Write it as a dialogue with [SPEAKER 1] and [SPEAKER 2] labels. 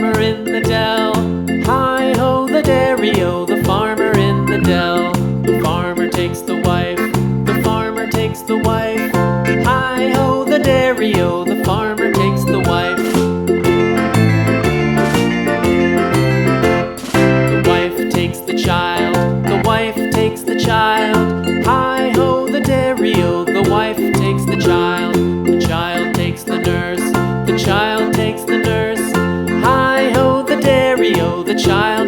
[SPEAKER 1] farmer in the dell. Hi-ho, the dairy-o, the farmer in the dell. The farmer takes the wife, the farmer takes the wife. Hi-ho, the dairy-o, the farmer takes the wife. The wife takes the child, the wife takes the child. Hi-ho, the dairy-o, the wife takes the child. The child takes the nurse, the child takes the nurse. Hi-ho, the dairy-o, the child